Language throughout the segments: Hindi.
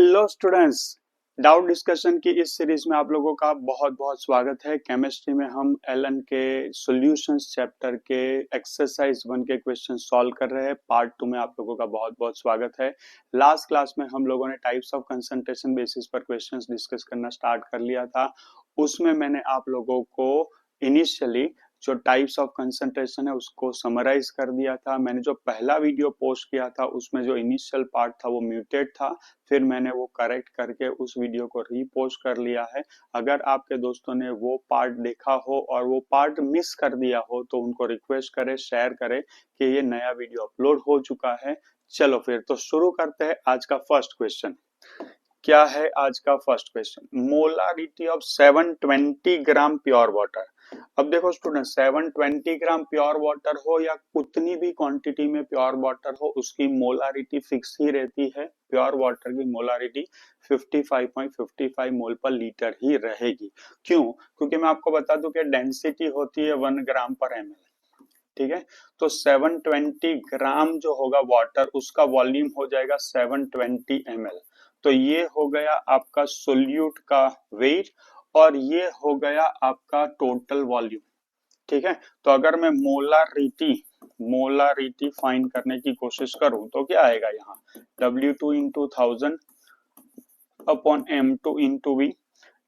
हेलो स्टूडेंट्स, डाउट डिस्कशन की इस सीरीज में आप लोगों का बहुत बहुत स्वागत है। केमिस्ट्री में हम एलन के सॉल्यूशंस चैप्टर के एक्सरसाइज 1 के क्वेश्चन सॉल्व कर रहे हैं। पार्ट 2 में आप लोगों का बहुत बहुत स्वागत है। लास्ट क्लास में हम लोगों ने टाइप्स ऑफ कंसंट्रेशन बेसिस पर क्वेश्चंस डिस्कस करना स्टार्ट कर लिया था। उसमें मैंने आप लोगों को इनिशियली जो टाइप्स ऑफ कंसंट्रेशन है उसको समराइज कर दिया था। मैंने जो पहला वीडियो पोस्ट किया था उसमें जो इनिशियल पार्ट था वो म्यूटेड था, फिर मैंने वो करेक्ट करके उस वीडियो को रीपोस्ट कर लिया है। अगर आपके दोस्तों ने वो पार्ट देखा हो और वो पार्ट मिस कर दिया हो तो उनको रिक्वेस्ट करें, शेयर करें कि ये नया वीडियो अपलोड हो चुका है। चलो फिर तो शुरू करते हैं आज का फर्स्ट क्वेश्चन। क्या है आज का first question? Molarity of 720 gram pure water. अब देखो स्टूडेंट, 720 ग्राम प्योर वाटर हो या उतनी भी क्वांटिटी में प्योर वाटर हो, उसकी मोलारिटी फिक्स ही रहती है। प्योर वाटर की मोलारिटी 55.55 मोल पर लीटर ही रहेगी। क्यों? क्योंकि मैं आपको बता दूं कि डेंसिटी होती है 1 ग्राम पर ml। ठीक है, तो 720 ग्राम जो होगा वाटर, उसका वॉल्यूम हो जाएगा 720 ml। तो ये हो गया आपका सोल्यूट का वेट और ये हो गया आपका टोटल वॉल्यूम। ठीक है, तो अगर मैं मोलारिटी फाइंड करने की कोशिश करूं तो क्या आएगा यहाँ? W2 into 1000 upon M2 into V,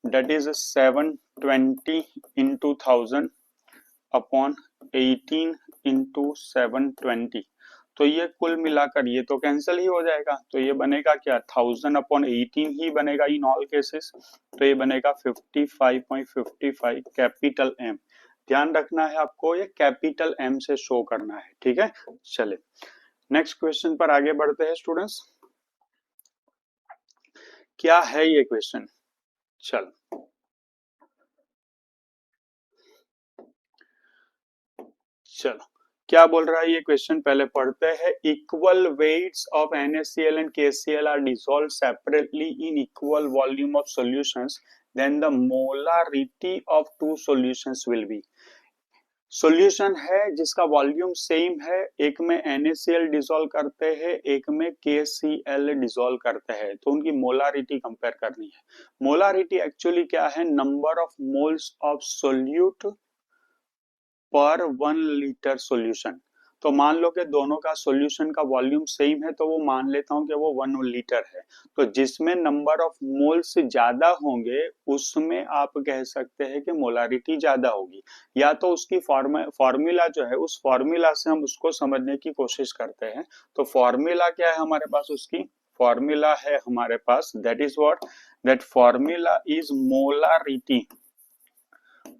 that is 720 into 1000 upon 18 into 720। तो ये कुल मिलाकर ये तो कैंसिल ही हो जाएगा, तो ये बनेगा क्या? 1000 अपॉन 18 ही बनेगा इन ऑल केसेस। तो ये बनेगा 55.55 कैपिटल एम। ध्यान रखना है आपको, ये कैपिटल एम से शो करना है। ठीक है, चले नेक्स्ट क्वेश्चन पर आगे बढ़ते हैं स्टूडेंट्स। क्या है ये क्वेश्चन? चलो क्या बोल रहा है ये क्वेश्चन, पहले पढ़ते हैं। Equal weights of NaCl and KCl are dissolved separately in equal volume of solutions, then the molarity of two solutions will be. Solution है जिसका वॉल्यूम सेम है, एक में NaCl डिसॉल्व करते हैं, एक में KCl डिसॉल्व करते हैं, तो उनकी मोलारिटी कंपेयर करनी है। मोलारिटी एक्चुअली क्या है? Number of moles of solute पर 1 लीटर सॉल्यूशन। तो मान लो कि दोनों का सॉल्यूशन का वॉल्यूम सेम है, तो वो मान लेता हूं कि वो 1 लीटर है। तो जिसमें नंबर ऑफ मोल्स ज्यादा होंगे उसमें आप कह सकते हैं कि मोलारिटी ज्यादा होगी। या तो उसकी फॉर्मूला जो है, उस फॉर्मूला से हम उसको समझने की कोशिश करते हैं। तो फॉर्मूला क्या है हमारे पास? उसकी फॉर्मूला है हमारे पास, that is what, that formula is molarity.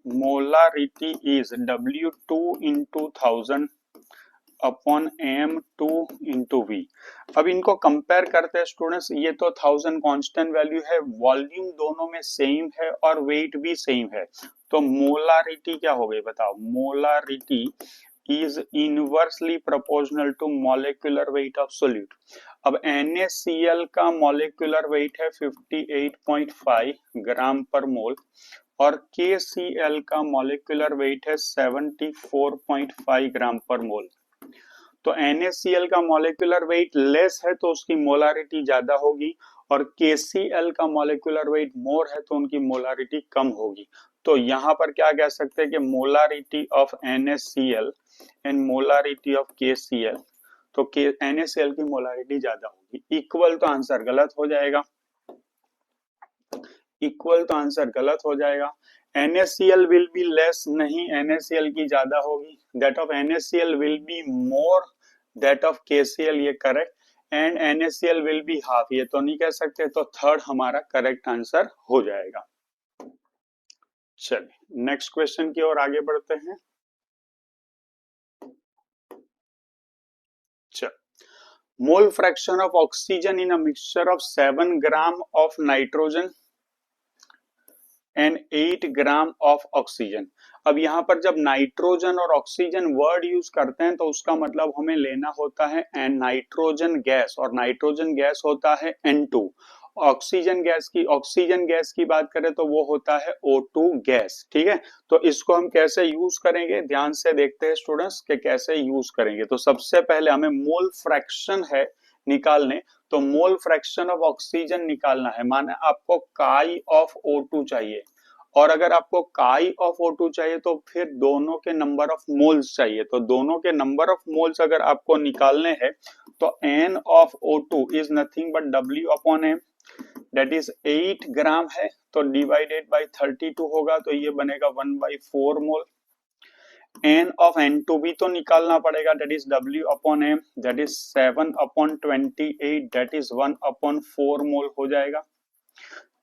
Molarity is W2 into 1000 upon M2 into V। अब इनको कंपेयर करते हैं स्टूडेंट्स। ये तो 1000 कांस्टेंट वैल्यू है, वॉल्यूम दोनों में सेम है और वेट भी सेम है, तो मोलारिटी क्या हो गई बताओ? Molarity is inversely proportional to molecular weight of solute. अब NaCl का मॉलिक्यूलर वेट है 58.5 ग्राम पर मोल और KCl का मॉलिक्यूलर वेट है 74.5 ग्राम पर मोल। तो NaCl का मॉलिक्यूलर वेट लेस है तो उसकी मोलारिटी ज्यादा होगी, और KCl का मॉलिक्यूलर वेट मोर है तो उनकी मोलारिटी कम होगी। तो यहाँ पर क्या कह सकते हैं कि molarity of NaCl and molarity of KCl, तो NaCl की मोलारिटी ज्यादा होगी। इक्वल तो आंसर गलत हो जाएगा, इक्वल तो आंसर गलत हो जाएगा। NaCl विल बी लेस, नहीं, NaCl की ज्यादा होगी। That of NaCl will be more that of KCl, ये correct. And NaCl will be half, ये तो नहीं कह सकते, तो थर्ड हमारा करेक्ट आंसर हो जाएगा। चलिए नेक्स्ट क्वेश्चन की ओर आगे बढ़ते हैं। चल, मोल fraction of oxygen in a mixture of 7 gram of nitrogen and 8 gram of oxygen. अब यहाँ पर जब नाइट्रोजन और ऑक्सीजन वर्ड यूज करते हैं तो उसका मतलब हमें लेना होता है एंड नाइट्रोजन गैस, और नाइट्रोजन गैस होता है N2। ऑक्सीजन गैस की बात करें तो वो होता है O2 गैस। ठीक है, तो इसको हम कैसे यूज करेंगे, ध्यान से देखते हैं स्टूडेंट्स कि कैसे यूज करेंगे। तो सबसे पहले हमें मोल फ्रैक्शन है निकालने, तो मोल फ्रैक्शन ऑफ ऑक्सीजन निकालना है, माने आपको काई ऑफ O2 चाहिए, और अगर आपको काई ऑफ O2 चाहिए तो फिर दोनों के नंबर ऑफ मोल्स चाहिए। तो दोनों के नंबर ऑफ मोल्स अगर आपको निकालने हैं तो N of O2 is nothing but W upon M, that is 8 ग्राम है, तो डिवाइडेड बाय 32 होगा, तो ये बनेगा 1/4 मोल। N ऑफ N2 भी तो निकालना पड़ेगा, that is W upon M, that is 7/28, that is 1/4 मोल हो जाएगा।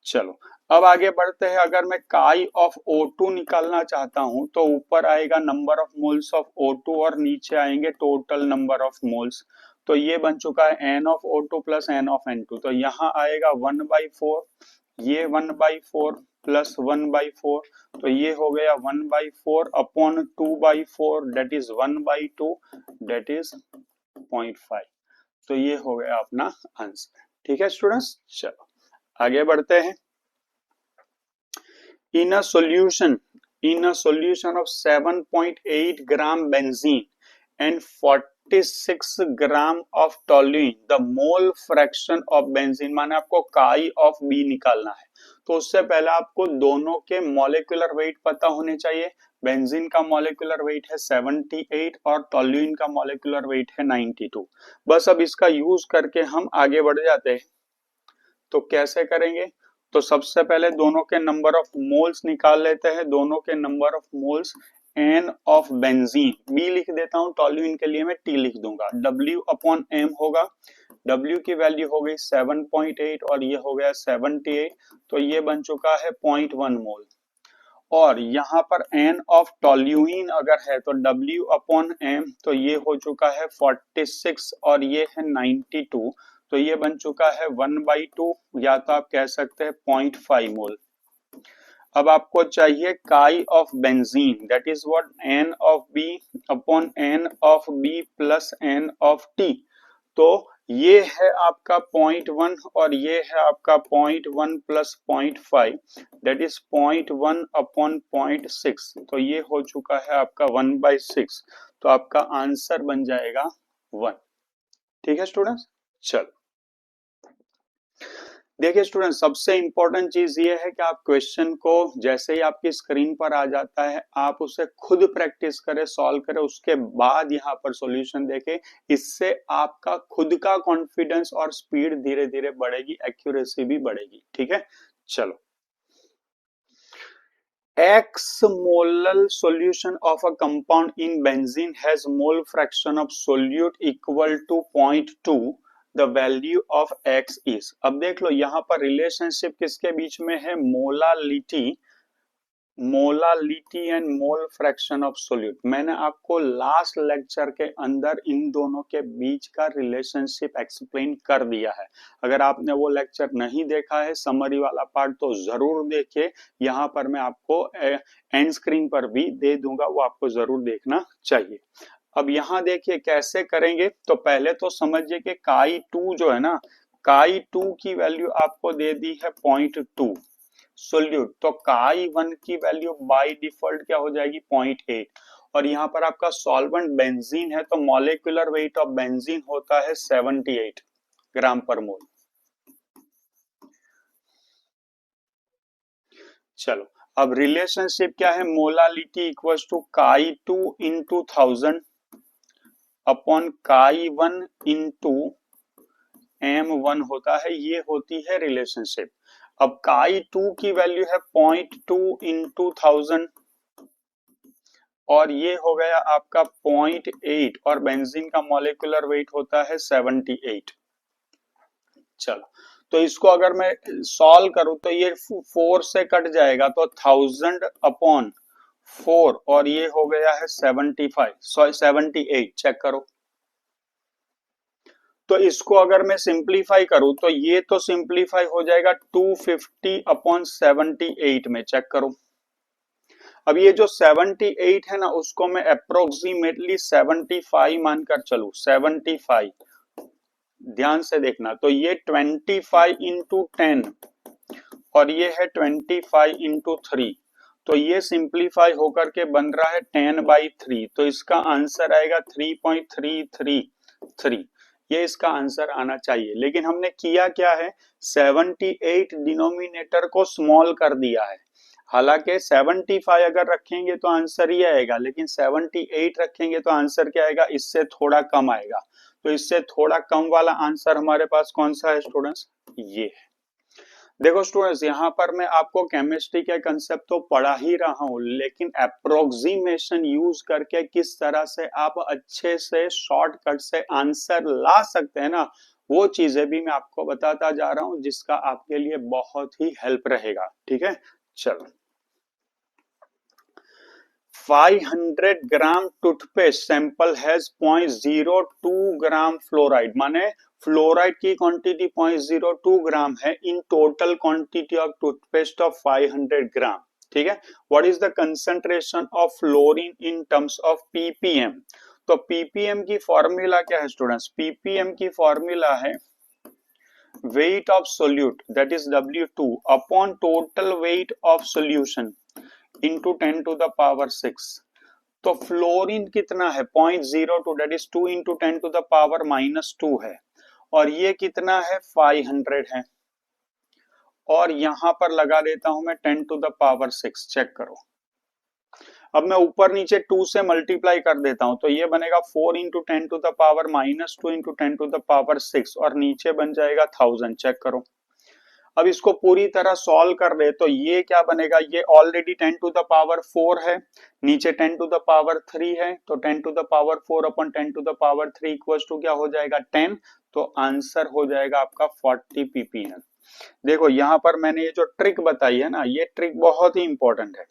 चलो अब आगे बढ़ते हैं। अगर मैं काई ऑफ O2 निकालना चाहता हूं तो ऊपर आएगा number of moles of O2 और नीचे आएंगे टोटल नंबर ऑफ मोल्स। तो ये बन चुका है N of O2 plus N of N2, तो यहाँ आएगा 1/4, ये 1/4 प्लस 1/4, तो ये हो गया 1/4 upon 2/4, that is 1/2, that is 0.5। तो ये हो गया अपना आंसर। ठीक है स्टूडेंट्स, चलो आगे बढ़ते हैं। In a solution of 7.8 gram benzene and 46 gram of toluene, the mole fraction of benzene, माने आपको काई ऑफ B निकालना है, तो उससे पहले आपको दोनों के मॉलिक्यूलर वेट पता होने चाहिए। बेंजीन का मॉलिक्यूलर वेट है 78 और टोल्यूइन का मॉलिक्यूलर वेट है 92। बस अब इसका यूज करके हम आगे बढ़ जाते हैं। तो कैसे करेंगे? तो सबसे पहले दोनों के नंबर ऑफ मोल्स निकाल लेते हैं। दोनों के number of moles N of benzene, B लिख देता हूं, टोल्यूइन के लिए मैं T लिख दूंगा, W अपॉन M होगा। W की वैल्यू हो गई 7.8 और ये हो गया 78, तो ये बन चुका है 0.1 मोल। और यहाँ पर N ऑफ टोल्यूइन अगर है तो W अपॉन M, तो ये हो चुका है 46 और ये है 92, तो ये बन चुका है 1/2 या तो आप कह सकते हैं 0.5 मोल। अब आपको चाहिए काई of benzene, that is what N of B upon N of B plus N of T। तो ये है आपका 0.1 और ये है आपका 0.1 प्लस 0.5, दैट इज 0.1 अपॉन 0.6, तो ये हो चुका है आपका 1/6, तो आपका आंसर बन जाएगा 1। ठीक है स्टूडेंट्स, चलो देखिए स्टूडेंट, सबसे इंपॉर्टेंट चीज ये है कि आप क्वेश्चन को जैसे ही आपकी स्क्रीन पर आ जाता है आप उसे खुद प्रैक्टिस करें, सॉल्व करें, उसके बाद यहाँ पर सॉल्यूशन देखें। इससे आपका खुद का कॉन्फिडेंस और स्पीड धीरे धीरे बढ़ेगी, एक्यूरेसी भी बढ़ेगी। ठीक है, चलो। X molar solution of a compound in benzene has mole fraction of solute equal to 0.2, the value of X is। अब देख लो यहाँ पर रिलेशनशिप किसके बीच में है? Molality and mole fraction of solute. मैंने आपको लास्ट लेक्चर के अंदर इन दोनों के बीच का रिलेशनशिप एक्सप्लेन कर दिया है। अगर आपने वो लेक्चर नहीं देखा है, समरी वाला पार्ट, तो जरूर देखिए। यहाँ पर मैं आपको एंड स्क्रीन पर भी दे दूंगा, वो आपको जरूर देखना चाहिए। अब यहाँ देखिए कैसे करेंगे। तो पहले तो समझिए कि काई 2 जो है ना, काई 2 की वैल्यू आपको दे दी है 0.2 सोल्यूट, तो काई 1 की वैल्यू बाय डिफॉल्ट क्या हो जाएगी? 0.8। और यहाँ पर आपका सॉल्वेंट बेंजीन है, तो मॉलिक्यूलर वेट ऑफ बेंजीन होता है 78 ग्राम पर मोल। चलो अब रिलेशनशिप क्या है? मोलालिटी इक्वल्स टू काई 2 इंटू 1000 अपॉन काई 1 इंटू M1 होता है, ये होती है रिलेशनशिप। अब काई 2 की वैल्यू है 0.2 इंटू 1000 और ये हो गया आपका 0.8 और बेंजीन का मॉलिक्यूलर वेट होता है 78। चलो तो इसको अगर मैं सॉल्व करूं तो ये 4 से कट जाएगा, तो 1000 अपॉन 4 और ये हो गया है 78। चेक करो। तो इसको अगर मैं सिंप्लीफाई करूं तो ये तो सिंप्लीफाई हो जाएगा 250 अपॉन 78 में। चेक करो। अब ये जो 78 है ना, उसको मैं अप्रोक्सीमेटली 75 मानकर चलूं, 75। ध्यान से देखना, तो ये 25 इंटू 10 और ये है 25 इंटू 3, तो ये सिंप्लीफाई होकर के बन रहा है 10/3, तो इसका आंसर आएगा 3.333। ये इसका आंसर आना चाहिए। लेकिन हमने किया क्या है, 78 डिनोमिनेटर को स्मॉल कर दिया है। हालांकि 75 अगर रखेंगे तो आंसर ये आएगा, लेकिन 78 रखेंगे तो आंसर क्या आएगा, इससे थोड़ा कम आएगा। तो इससे थोड़ा कम वाला आंसर हमारे पास कौन सा है स्टूडेंट्स, ये है। देखो स्टूडेंट्स, यहाँ पर मैं आपको केमिस्ट्री के कंसेप्ट तो पढ़ा ही रहा हूँ, लेकिन अप्रोक्सीमेशन यूज करके किस तरह से आप अच्छे से शॉर्टकट से आंसर ला सकते हैं ना, वो चीजें भी मैं आपको बताता जा रहा हूँ, जिसका आपके लिए बहुत ही हेल्प रहेगा। ठीक है, चलो। 500 gram toothpaste sample has 0.02 gram fluoride, माने फ्लोराइड की क्वांटिटी 0.02 ग्राम है in total quantity of toothpaste of 500 gram. ठीक है, what is the concentration of fluorine in terms of PPM. तो पीपीएम की फॉर्मूला क्या है स्टूडेंट्स, पीपीएम की फॉर्मूला है weight of solute, that is W2 upon total weight of solution into 10 to the power 6। तो फ्लोरीन कितना है 0.02, that is 2 into 10 to the power -2 है, और ये कितना है 500 है, और यहां पर लगा देता हूं मैं 10 to the power 6। चेक करो, अब मैं ऊपर नीचे 2 से मल्टीप्लाई कर देता हूं, तो ये बनेगा 4 into 10 to the power -2 into 10 to the power 6, और नीचे बन जाएगा 1000। चेक करो, अब इसको पूरी तरह सॉल्व कर दे तो ये क्या बनेगा, ये ऑलरेडी 10 टू द पावर 4 है, नीचे 10 टू द पावर 3 है, तो 10 to the power 4 upon 10 to the power 3 equals to क्या हो जाएगा 10। तो आंसर हो जाएगा आपका 40 ppm। देखो यहाँ पर मैंने ये जो ट्रिक बताई है ना, ये ट्रिक बहुत ही इंपॉर्टेंट है।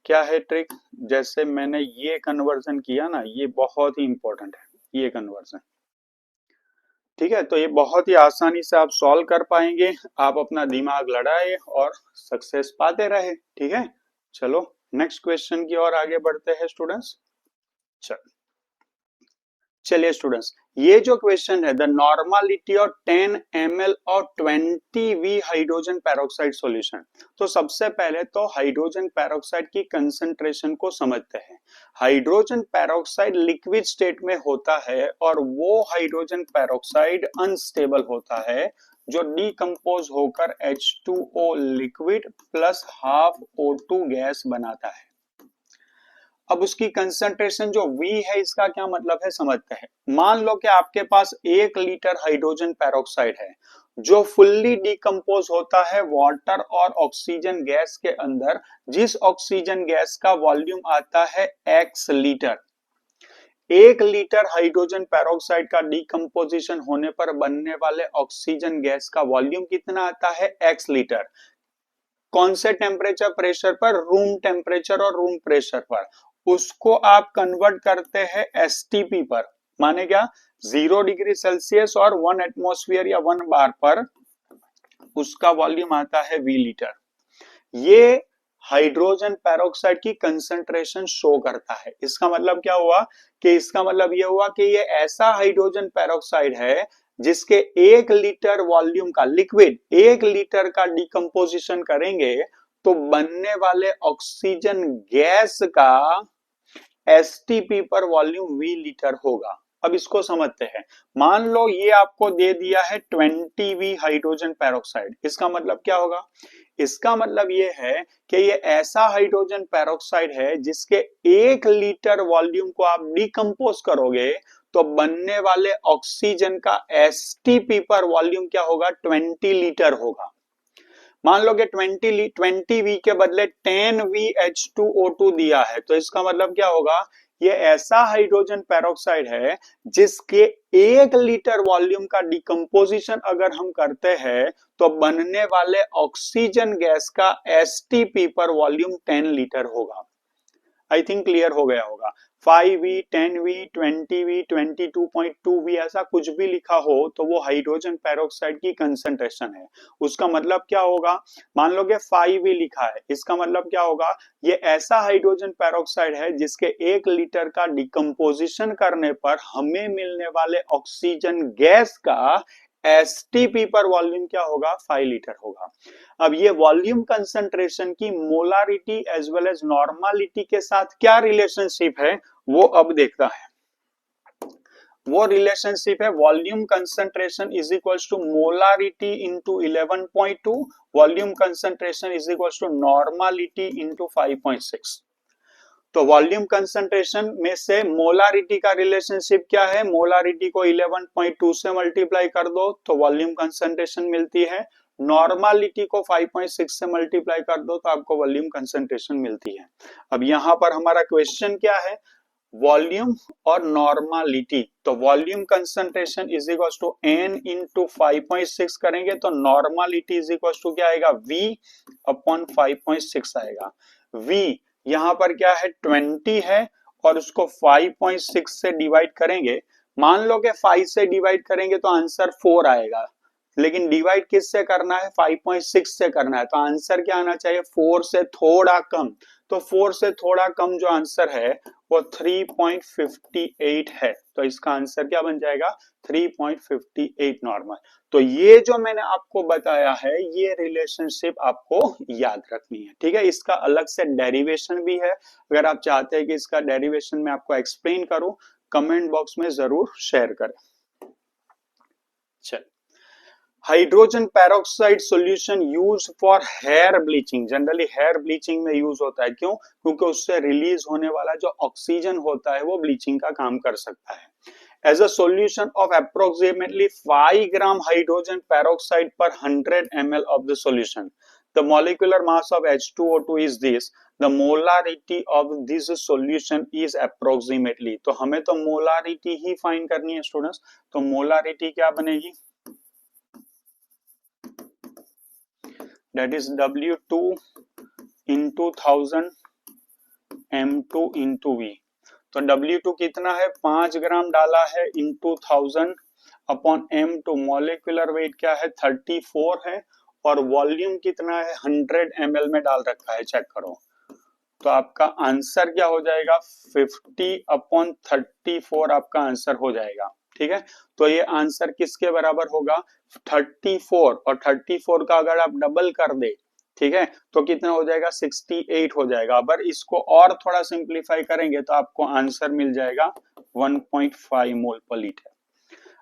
क्या है ट्रिक, जैसे मैंने ये कन्वर्जन किया ना, ये बहुत ही इंपॉर्टेंट है ये कन्वर्जन। ठीक है, तो ये बहुत ही आसानी से आप सॉल्व कर पाएंगे, आप अपना दिमाग लड़ाए और सक्सेस पाते रहे। ठीक है, चलो नेक्स्ट क्वेश्चन की ओर आगे बढ़ते हैं स्टूडेंट्स। चलिए स्टूडेंट्स, ये जो क्वेश्चन है, द नॉर्मालिटी ऑफ 10 ml और 20 V हाइड्रोजन पेरोक्साइड सॉल्यूशन। तो सबसे पहले तो हाइड्रोजन पेरोक्साइड की कंसंट्रेशन को समझते हैं। हाइड्रोजन पेरोक्साइड लिक्विड स्टेट में होता है, और वो हाइड्रोजन पेरोक्साइड अनस्टेबल होता है, जो डिकम्पोज होकर H2O liquid plus half O2 gas बनाता है। अब उसकी कंसंट्रेशन जो V है, इसका क्या मतलब है समझते हैं। मान लो कि आपके पास 1 लीटर हाइड्रोजन पेरोक्साइड है, जो फुल्ली डिकम्पोज होता है वाटर और ऑक्सीजन गैस के अंदर, जिस ऑक्सीजन गैस का वॉल्यूम आता है x litre. 1 litre hydrogen peroxide का डिकम्पोजिशन होने पर बनने वाले ऑक्सीजन गैस का वॉल्यूम कितना आता है x लीटर। कौन से टेम्परेचर प्रेशर पर, रूम टेम्परेचर और रूम प्रेशर पर। उसको आप कन्वर्ट करते हैं एसटीपी पर, माने क्या 0 डिग्री सेल्सियस और 1 एटमॉस्फेयर या 1 बार पर उसका वॉल्यूम आता है V लीटर। ये हाइड्रोजन पेरोक्साइड की कंसंट्रेशन शो करता है। इसका मतलब क्या हुआ, कि इसका मतलब ये हुआ कि ये ऐसा हाइड्रोजन पेरोक्साइड है जिसके 1 लीटर वॉल्यूम का लिक्विड 1 लीटर का डिकम्पोजिशन करेंगे तो बनने वाले ऑक्सीजन गैस का एसटीपी पर वॉल्यूम V लीटर होगा। अब इसको समझते हैं। मान लो ये आपको दे दिया है 20 V हाइड्रोजन पेरोक्साइड, इसका मतलब क्या होगा, इसका मतलब ये है कि ये ऐसा हाइड्रोजन पेरोक्साइड है जिसके 1 लीटर वॉल्यूम को आप डिकम्पोज करोगे तो बनने वाले ऑक्सीजन का एसटीपी पर वॉल्यूम क्या होगा 20 लीटर होगा। मान लो कि 20 V के बदले 10 VH2O2 दिया है, तो इसका मतलब क्या होगा, ये ऐसा हाइड्रोजन पेरोक्साइड है जिसके 1 लीटर वॉल्यूम का डिकम्पोजिशन अगर हम करते हैं तो बनने वाले ऑक्सीजन गैस का एसटीपी पर वॉल्यूम 10 लीटर होगा। आई थिंक क्लियर हो गया होगा। 5V, 10V, 20V, 22.2V ऐसा कुछ भी लिखा हो तो वो हाइड्रोजन पेरोक्साइड की कंसंट्रेशन है। उसका मतलब क्या होगा, मान लो कि 5V लिखा है, इसका मतलब क्या होगा, ये ऐसा हाइड्रोजन पेरोक्साइड है जिसके 1 लीटर का डिकम्पोजिशन करने पर हमें मिलने वाले ऑक्सीजन गैस का एसटीपी पर वॉल्यूम क्या होगा 5 लीटर होगा। अब ये वॉल्यूम कंसंट्रेशन की molarity as well as normality के साथ क्या रिलेशनशिप है वो अब देखता है। वो रिलेशनशिप है volume concentration is equals to molarity into 11.2, volume concentration is equals to normality into 5.6। तो वॉल्यूम कंसंट्रेशन में से मोलारिटी का रिलेशनशिप क्या है, मोलारिटी को 11.2 से मल्टीप्लाई कर दो तो वॉल्यूम कंसंट्रेशन मिलती है, नॉर्मालिटी को 5.6 से मल्टीप्लाई कर दो तो आपको वॉल्यूम कंसंट्रेशन मिलती है। अब यहां पर हमारा क्वेश्चन क्या है, वॉल्यूम और नॉर्मालिटी, तो volume concentration is equal to n into 5.6 करेंगे तो नॉर्मालिटी इज इक्वल टू क्या आएगा, v अपॉन 5.6 आएगा। v यहाँ पर क्या है 20 है और उसको 5.6 से डिवाइड करेंगे, मान लो कि 5 से डिवाइड करेंगे तो आंसर 4 आएगा, लेकिन डिवाइड किस से करना है, 5.6 से करना है, तो आंसर क्या आना चाहिए, 4 से थोड़ा कम। तो 4 से थोड़ा कम जो आंसर है वो 3.58 है, तो इसका आंसर क्या बन जाएगा, 3.58 नॉर्मल। तो ये जो मैंने आपको बताया है ये रिलेशनशिप आपको याद रखनी है, ठीक है। इसका अलग से डेरिवेशन भी है, अगर आप चाहते हैं कि इसका डेरिवेशन मैं आपको एक्सप्लेन करूं कमेंट बॉक्स में जरूर शेयर करें। चल, hydrogen peroxide solution use for hair bleaching, generally hair bleaching में यूज होता है, क्यों, क्योंकि उससे रिलीज होने वाला जो ऑक्सीजन होता है वो ब्लीचिंग का काम कर सकता है। As a solution of approximately 5 gram hydrogen peroxide per 100 ml of the solution, the molecular mass of H2O2 is this, the molarity of this solution is approximately, तो हमें तो molarity ही फाइंड करनी है स्टूडेंट्स, तो molarity क्या बनेगी, that is W2 into 1000 M2 into V, तो W2 कितना है 5 ग्राम डाला है into 1000 upon M2, molecular weight क्या है 34 है और वॉल्यूम कितना है 100 ml में डाल रखा है, चेक करो। तो आपका आंसर क्या हो जाएगा 50 अपॉन 34 आपका आंसर हो जाएगा, ठीक है। तो ये आंसर किसके बराबर होगा 34, और 34 का अगर आप डबल कर दे, ठीक है, तो कितना हो जाएगा 68 हो जाएगा। अगर इसको और थोड़ा सिंप्लीफाई करेंगे तो आपको आंसर मिल जाएगा 1.5 मोल पर लीटर।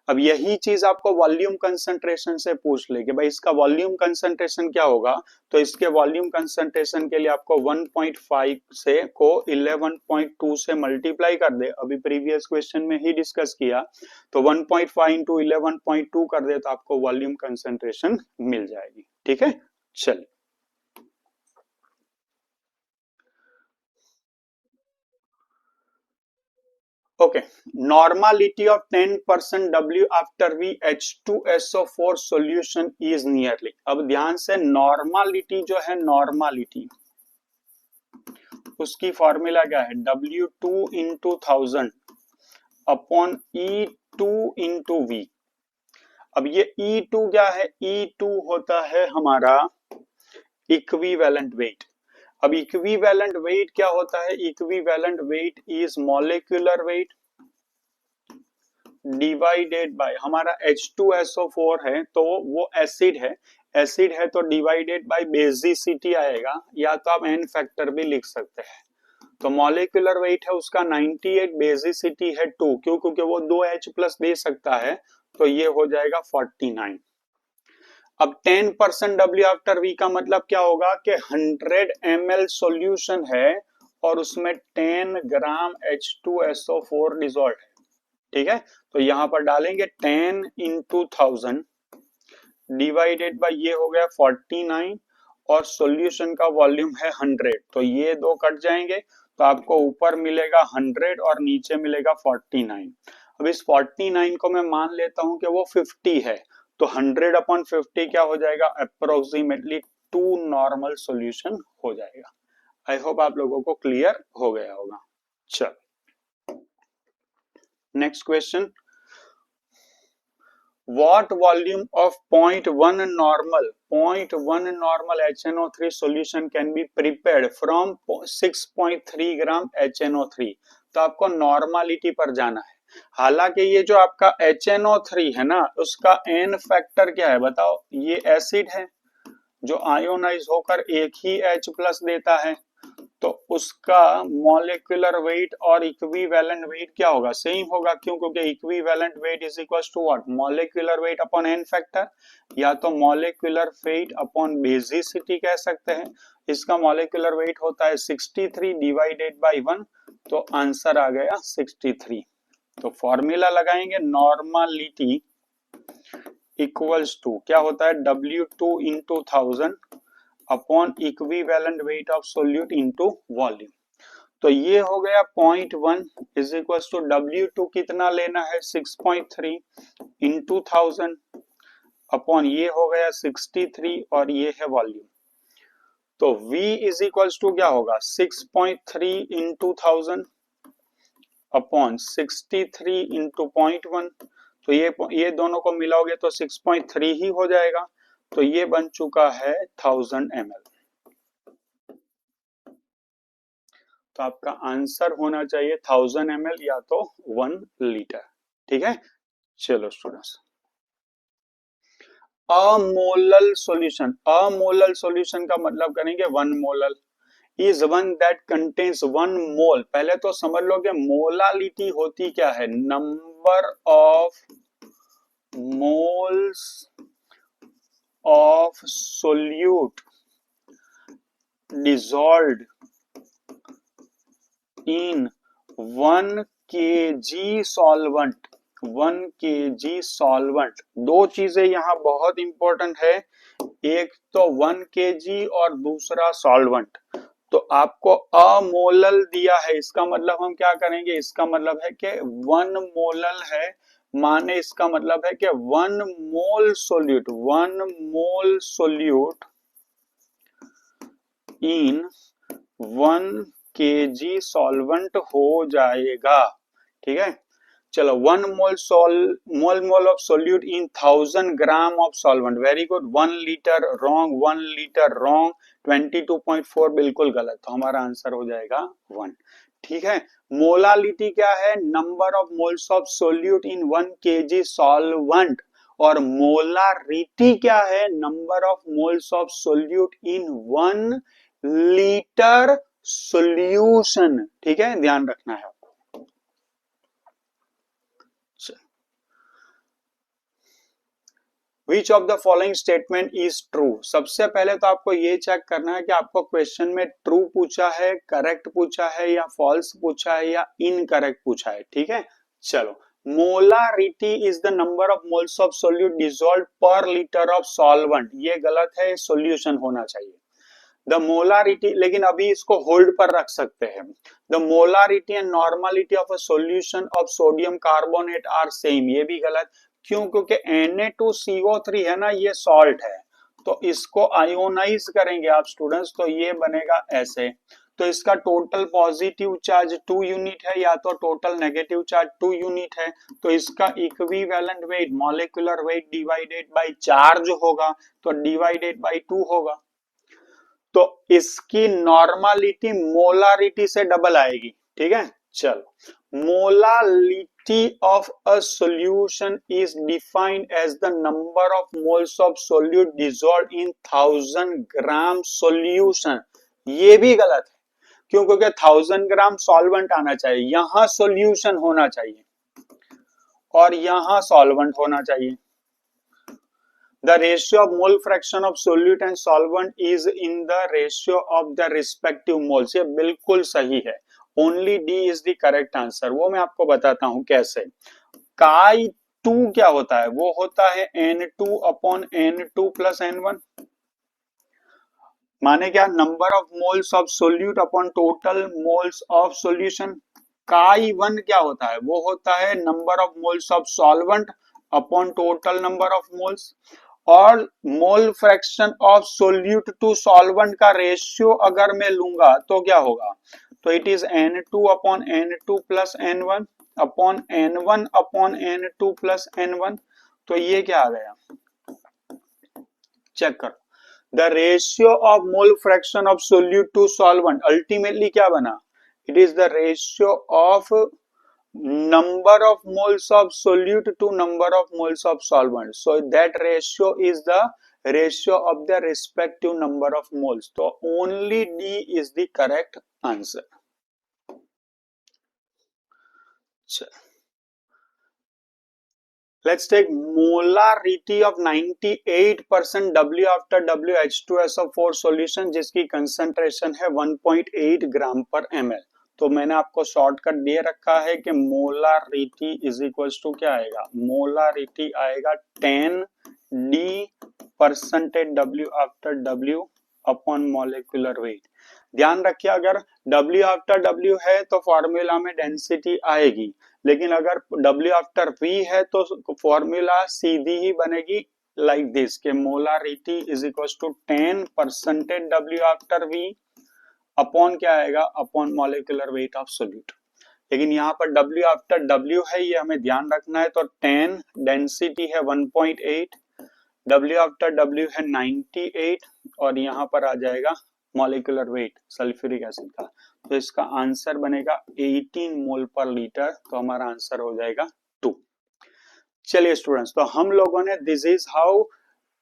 अब यही चीज आपको वॉल्यूम कंसंट्रेशन से पूछ ले कि भाई इसका वॉल्यूम कंसंट्रेशन क्या होगा, तो इसके वॉल्यूम कंसंट्रेशन के लिए आपको 1.5 से को 11.2 से मल्टीप्लाई कर दे, अभी प्रीवियस क्वेश्चन में ही डिस्कस किया, तो 1.5 इंटू 11.2 कर दे तो आपको वॉल्यूम कंसंट्रेशन मिल जाएगी, ठीक है। चल, okay, normality of 10% W after V H2SO4 solution is nearly, अब ध्यान से नॉर्मालिटी जो है, नॉर्मालिटी उसकी फॉर्मूला क्या है, W2 into 1000 upon E2 into V। अब ये E2 क्या है, E2 होता है हमारा इक्विवेलेंट वेट। अब इक्विवेलेंट वेट क्या होता है, equivalent weight is molecular weight divided by, हमारा H2SO4 है तो वो एसिड है, एसिड है तो डिवाइडेड बाय बेसिसिटी आएगा, या तो आप n फैक्टर भी लिख सकते हैं। तो मॉलिक्यूलर वेट है उसका 98, बेसिसिटी है 2, क्यों, क्योंकि वो 2H प्लस दे सकता है, तो ये हो जाएगा 49। अब 10% W आफ्टर V का मतलब क्या होगा कि 100 ml सॉल्यूशन है और उसमें 10 ग्राम H2SO4 डिसॉल्व है, ठीक है। तो यहां पर डालेंगे 10 इंटू 1000 डिवाइडेड बाय ये हो गया 49 और सॉल्यूशन का वॉल्यूम है 100, तो ये दो कट जाएंगे तो आपको ऊपर मिलेगा 100 और नीचे मिलेगा 49। अब इस 49 को मैं मान लेता हूं कि वो 50 है, तो 100 अपॉन 50 क्या हो जाएगा, अप्रोक्सीमेटली 2 नॉर्मल सॉल्यूशन हो जाएगा। आई होप आप लोगों को क्लियर हो गया होगा। चल, next question, what volume of 0.1 normal HNO3 solution can be prepared from 6.3 gram HNO3, तो आपको नॉर्मालिटी पर जाना है। हालांकि ये जो आपका HNO3 है ना, उसका n फैक्टर क्या है बताओ, ये एसिड है जो आयोनाइज होकर एक ही H प्लस देता है, तो उसका मॉलिक्यूलर वेट और इक्विवेलेंट वेट क्या होगा, सेम होगा। क्यों? क्योंकि equivalent weight is equal to what, molecular weight upon N factor, या तो मॉलिक्यूलर वेट अपॉन बेसिसिटी कह सकते हैं। इसका मॉलिक्यूलर वेट होता है 63 डिवाइडेड बाय 1, तो आंसर आ गया 63। तो फॉर्मूला लगाएंगे, नॉर्मलिटी इक्वल्स टू क्या होता है, W2 into 1000 upon equivalent weight of solute into volume. तो ये हो गया 0.1 इज इक्वल टू W2 कितना लेना है 6.3 इंटू 1000 अपॉन ये हो गया 63 और ये है वॉल्यूम। तो V इज इक्वल टू क्या होगा 6.3 इंटू 1000 अपॉन 63 इंटू 0.1। तो ये दोनों को मिलाओगे तो 6.3 ही हो जाएगा। तो ये बन चुका है 1000 ml। तो आपका आंसर होना चाहिए 1000 ml या तो 1 लीटर। ठीक है, चलो स्टूडेंट्स, अमोलल सॉल्यूशन, अमोलल सॉल्यूशन का मतलब करेंगे 1 molal is one that contains 1 मोल। पहले तो समझ लो कि मोलालिटी होती क्या है, number of moles of solute dissolved in 1 kg solvent. 1 kg solvent, दो चीजें यहाँ बहुत इंपॉर्टेंट है, एक तो 1 kg और दूसरा सॉल्वेंट। तो आपको अमोलल दिया है, इसका मतलब हम क्या करेंगे, इसका मतलब है कि 1 मोलल है, माने इसका मतलब है कि 1 mole solute, 1 mole solute in 1 kg solvent हो जाएगा। ठीक है, चलो 1 mole of solute in 1000 gram of solvent, very good. 1 litre wrong, 1 litre wrong, 22.4 बिल्कुल गलत। तो हमारा आंसर हो जाएगा 1। ठीक है, मोलालिटी क्या है, number of moles of solute in 1 kg solvent, और मोलारिटी क्या है, number of moles of solute in 1 litre solution. ठीक है, ध्यान रखना है। Which of the following statement is true? सबसे पहले तो आपको ये चेक करना है कि आपको क्वेश्चन में ट्रू पूछा है, करेक्ट पूछा है, या फॉल्स पूछा है, या इनकरेक्ट पूछा है। ठीक है, चलो, molarity is the number of moles of solute dissolved पर लीटर ऑफ सॉल्वेंट, ये गलत है, सोल्यूशन होना चाहिए। द मोलारिटी, लेकिन अभी इसको होल्ड पर रख सकते हैं। The molarity and normality of a solution of sodium carbonate are same, ये भी गलत। क्यों? क्योंकि Na2CO3 है ना, ये सॉल्ट है, तो इसको आयोनाइज करेंगे आप स्टूडेंट्स, तो ये बनेगा ऐसे। तो इसका टोटल पॉजिटिव चार्ज 2 यूनिट है, या तो टोटल नेगेटिव चार्ज 2 यूनिट है। तो इसका equivalent weight, molecular weight divided by charge होगा, तो डिवाइडेड बाय 2 होगा। तो इसकी नॉर्मलिटी मोलारिटी से डबल आएगी। ठीक है, चलो, molality of a solution is defined as the number of moles of solute dissolved in 1000 gram solution, ये भी गलत है। क्यों? क्योंकि 1000 ग्राम सॉल्वेंट आना चाहिए, यहां सॉल्यूशन होना चाहिए और यहां सॉल्वेंट होना चाहिए। The ratio of mole fraction of solute and solvent is in the ratio of the respective moles, ये बिल्कुल सही है। Only D is the correct answer। वो मैं आपको बताता हूं कैसे। Chi 2 क्या होता है, वो होता है N2 upon N2 plus N1, माने क्या, number of moles of solute upon total moles of solution. Chi 1 क्या होता है, वो होता है number of moles of solvent upon total number of moles. और mole fraction of solute to solvent का रेशियो अगर मैं लूंगा तो क्या होगा, तो it is N2 upon N2 plus N1 upon N1 upon N2 plus N1। तो ये क्या आ गया, चेक करो, the ratio of mole fraction of solute to solvent ultimately क्या बना, it is the ratio of number of moles of solute to number of moles of solvent, so that ratio is the ratio of the respective number of moles, तो only D is the correct answer. Let's take molarity of 98% W after WH2SO4 solution जिसकी कंसंट्रेशन है 1.8 ग्राम पर ml। तो मैंने आपको शॉर्टकट दे रखा है कि मोलारिटी इज इक्वल्स टू क्या आएगा, मोलारिटी आएगा 10 D percentage W after W upon molecular wait. ध्यान रखिए अगर W आफ्टर W है तो फॉर्मूला में डेंसिटी आएगी, लेकिन अगर W आफ्टर V है तो फॉर्मूला सीधी ही बनेगी लाइक दिस के molarity is equal to 10 percentage W after V upon क्या आएगा, upon molecular weight of solute. लेकिन यहाँ पर W आफ्टर W है, ये हमें ध्यान रखना है। तो 10 डेंसिटी है 1.8, W आफ्टर W है 98 और यहाँ पर आ जाएगा मॉलिक्यूलर वेट सल्फ्यूरिक एसिड का, तो इसका आंसर बनेगा 18 मोल पर लीटर। तो हमारा आंसर हो जाएगा 2। चलिए स्टूडेंट्स, तो हम लोगों ने दिस इज हाउ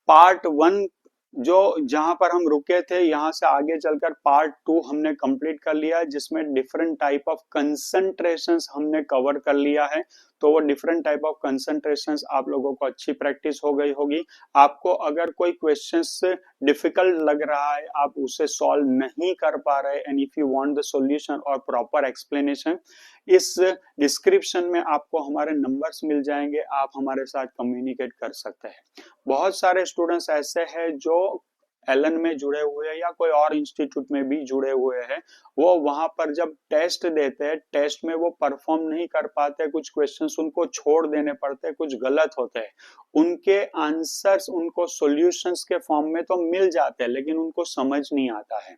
पार्ट 1 जो जहां पर हम रुके थे यहां से आगे चलकर पार्ट 2 हमने कंप्लीट कर लिया है, जिसमें डिफरेंट टाइप ऑफ कंसंट्रेशंस हमने कवर कर लिया है। तो वो डिफरेंट टाइप ऑफ कंसंट्रेशंस आप लोगों को अच्छी प्रैक्टिस हो गई होगी। आपको अगर कोई क्वेश्चंस डिफिकल्ट लग रहा है, आप उसे सॉल्व नहीं कर पा रहे and if you want the solution और प्रॉपर एक्सप्लेनेशन, इस डिस्क्रिप्शन में आपको हमारे नंबर्स मिल जाएंगे, आप हमारे साथ कम्युनिकेट कर सकते हैं। बहुत सारे स्टूडेंट्स ऐसे हैं जो एलन में जुड़े हुए हैं या कोई और इंस्टीट्यूट में भी जुड़े हुए हैं, वो वहां पर जब टेस्ट देते हैं, टेस्ट में वो परफॉर्म नहीं कर पाते, कुछ क्वेश्चंस उनको छोड़ देने पड़ते हैं, कुछ गलत होते हैं, उनके आंसर्स उनको सॉल्यूशंस के फॉर्म में तो मिल जाते हैं लेकिन उनको समझ नहीं आता है।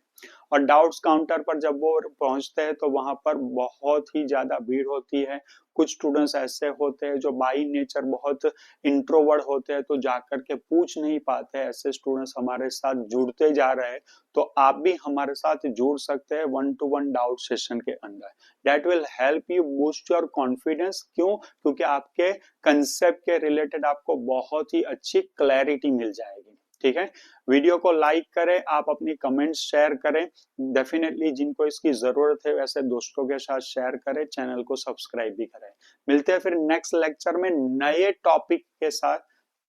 और डाउट्स काउंटर पर जब वो पहुंचते हैं तो वहां पर बहुत ही ज्यादा भीड़ होती है। कुछ स्टूडेंट्स ऐसे होते हैं जो बाई नेचर बहुत इंट्रोवर्ट होते हैं, तो जाकर के पूछ नहीं पाते। ऐसे स्टूडेंट्स हमारे साथ जुड़ते जा रहे हैं, तो आप भी हमारे साथ जुड़ सकते हैं 1-to-1 डाउट सेशन के अंदर। That will help you boost your confidence. क्यों? क्योंकि आपके कंसेप्ट के रिलेटेड आपको बहुत ही अच्छी क्लैरिटी मिल जाएगी। ठीक है, वीडियो को लाइक करें, आप अपनी कमेंट्स शेयर करें, डेफिनेटली जिनको इसकी जरूरत है वैसे दोस्तों के साथ शेयर करें, चैनल को सब्सक्राइब भी करें। मिलते हैं फिर नेक्स्ट लेक्चर में नए टॉपिक के साथ।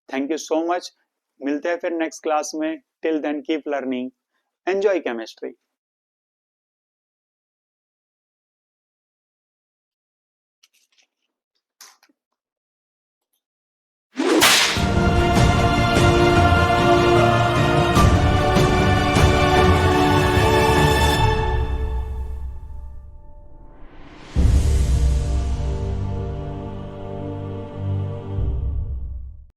थैंक यू सो मच, मिलते हैं फिर नेक्स्ट क्लास में। Till then keep learning, enjoy chemistry.